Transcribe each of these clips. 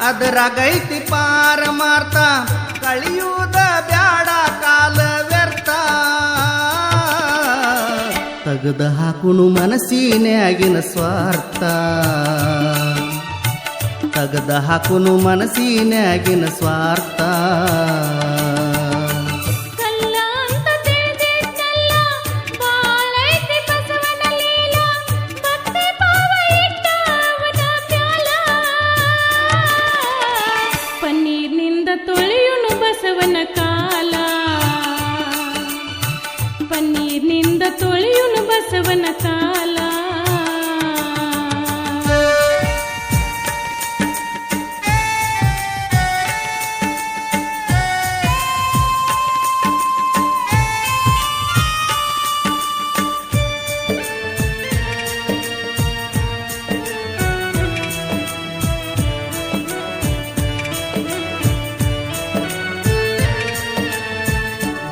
ಅದರಾಗೈತಿ ಪಾರಮಾರ್ಥ ಕಳಿಯುವುದ ಬ್ಯಾಡ ಕಾಲ ವ್ಯರ್ಥ ತಗದ ಹಾಕುನು ಮನಸ್ಸಿನ್ಯಾಗಿನ ಸ್ವಾರ್ಥ ತಗದ ಹಾಕುನು ಮನಸ್ಸಿನ್ಯಾಗಿನ ಸ್ವಾರ್ಥ ಪನ್ನೀರ್ನಿಂದ ತೊಳೆಯುನು ಬಸವನ ಕಾಲ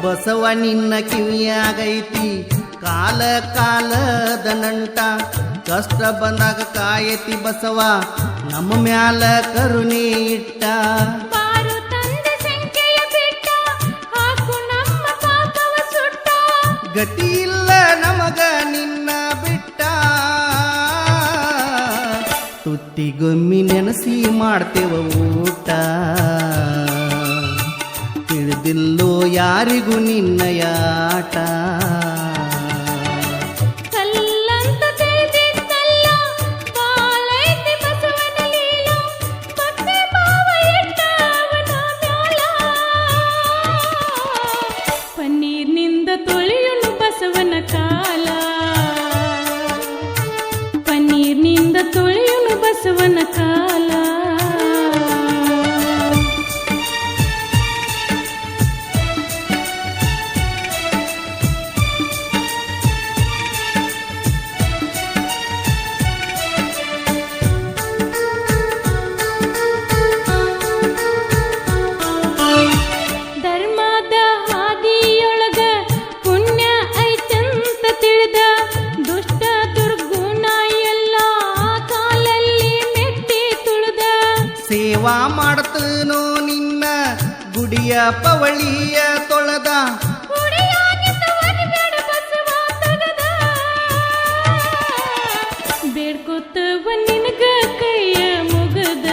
ಬಸವ ನಿನ್ನ ಕಿವಿಯಾಗೈತಿ ಕಾಲ ಕಾಲದ ನಂಟ ಕಷ್ಟ ಬಂದಾಗ ಕಾಯತಿ ಬಸವ ನಮ್ಮ ಮ್ಯಾಲ ಕರುಣೆ ಇಟ್ಟ ಬಾರು ತಂದೆ ಸಂಖ್ಯೆಯ ಬಿಟ್ಟ ಹಾಕು ನಮ್ಮ ಪಾಪವ ಸುಟ್ಟ ಗತಿ ಇಲ್ಲ ನಮಗ ನಿನ್ನ ಬಿಟ್ಟ ತುತ್ತಿಗೊಮ್ಮಿ ನೆನಸಿ ಮಾಡ್ತೇವ ಊಟ ತಿಳಿದಿಲ್ಲೋ ಯಾರಿಗೂ ನಿನ್ನಯ ಆಟ ಕಲ್ಲಂತ ತಿಳಿದಿದ್ದಲ್ಲ ಬಾಳೈತಿ ಬಸವನ ಲೀಲ ಭಕ್ತಿ ಭಾವ ಇಟ್ಟ ಅವನ ಮ್ಯಾಲ ಪನ್ನೀರ್ನಿಂದ ತೊಳೆಯುನು ಬಸವನ ಕಾಲ ಪನ್ನೀರ್ನಿಂದ ತೊಳೆಯುನು ಬಸವನ ಕಾಲ ಸೇವಾ ಮಾಡ್ತನೋ ನಿನ್ನ ಗುಡಿಯ ಪವಳಿಯ ತೊಳೆದ ಬೇಡ್ಕೊತವ ನಿನಗ ಕೈಯ ಮುಗದ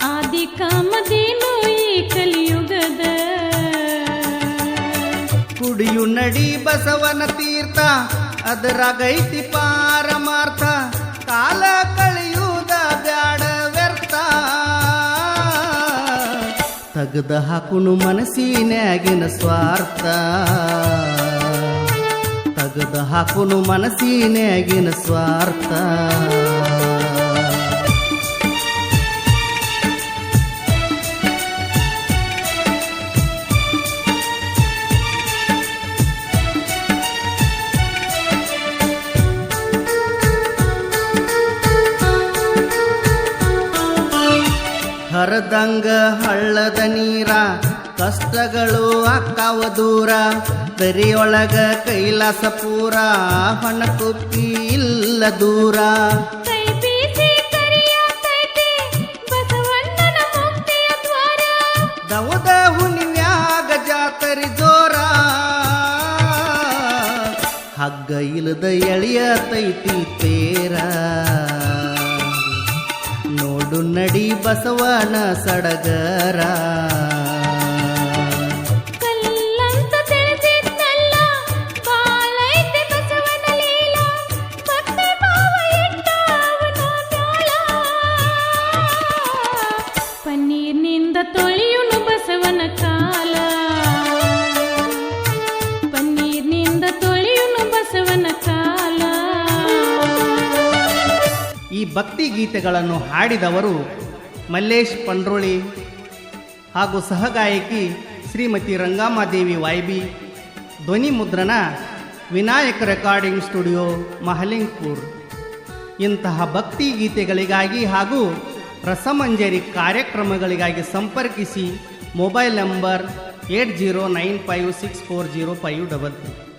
ಆದಿ ಕಾಮದೇನು ಈ ಕಲಿಯುಗದ ಕುಡಿಯು ನಡಿ ಬಸವನ ತೀರ್ಥ ಅದರಾಗೈತಿ ಪಾರಮಾರ್ಥ ಕಾಲ ಕಳೆಯುವುದ ಬ್ಯಾಡ ವ್ಯರ್ಥ ತಗದ ಹಾಕುನು ಮನಸ್ಸಿನ್ಯಾಗಿನ ಸ್ವಾರ್ಥ ತಗದ ಹಾಕುನು ಮನಸ್ಸಿನ್ಯಾಗಿನ ಸ್ವಾರ್ಥ ಹರದಂಗ ಹಳ್ಳದ ನೀರ ಕಷ್ಟಗಳು ಅಕ್ಕಾವ ದೂರ ದರಿಯೊಳಗ ಕೈಲಾಸ ಪೂರ ಹೊಣಕುಪ್ಪಿ ಇಲ್ಲ ದೂರ ಕೈ ಬೀಸಿ ಕರೆಯತೈತಿ ಬಸವಣ್ಣನ ಮುಕ್ತಿಯ ದ್ವಾರ ದವದ ಹುಣ್ಣಿಮ್ಯಾಗ ಜಾತರಿ ಜೋರ ಹಗ್ಗ ಇಲ್ಲದ ಎಳೆಯತೈತಿ ತೇರ ನೋಡು ನಡಿ ಬಸವನ ಸಡಗರ ಕಲ್ಲಂತ ತಿಳಿದಿದ್ದಲ್ಲ ಬಾಳೈತಿ ಬಸವನ ಲೀಲ ಭಕ್ತಿ ಭಾವ ಇಟ್ಟ ಅವನ ಮ್ಯಾಲ ಪನ್ನೀರ್ನಿಂದ ತೊಳೆಯುನು ಬಸವನ ಕಾಲ ಪನ್ನೀರ್ನಿಂದ ತೊಳೆಯುನು ಬಸವನ ಕಾಲ ಈ ಭಕ್ತಿ ಗೀತೆಗಳನ್ನು ಹಾಡಿದವರು ಮಲ್ಲೇಶ್ ಪಂಡ್ರೋಳಿ ಹಾಗೂ ಸಹಗಾಯಕಿ ಶ್ರೀಮತಿ ರಂಗಾಮಾದೇವಿ ವಾಯ್ಬಿ. ಧ್ವನಿ ಮುದ್ರಣ ವಿನಾಯಕ ರೆಕಾರ್ಡಿಂಗ್ ಸ್ಟುಡಿಯೋ ಮಹಲಿಂಗ್ಪುರ್. ಇಂತಹ ಭಕ್ತಿ ಗೀತೆಗಳಿಗಾಗಿ ಹಾಗೂ ರಸಮಂಜರಿ ಕಾರ್ಯಕ್ರಮಗಳಿಗಾಗಿ ಸಂಪರ್ಕಿಸಿ ಮೊಬೈಲ್ ನಂಬರ್ 8095640533.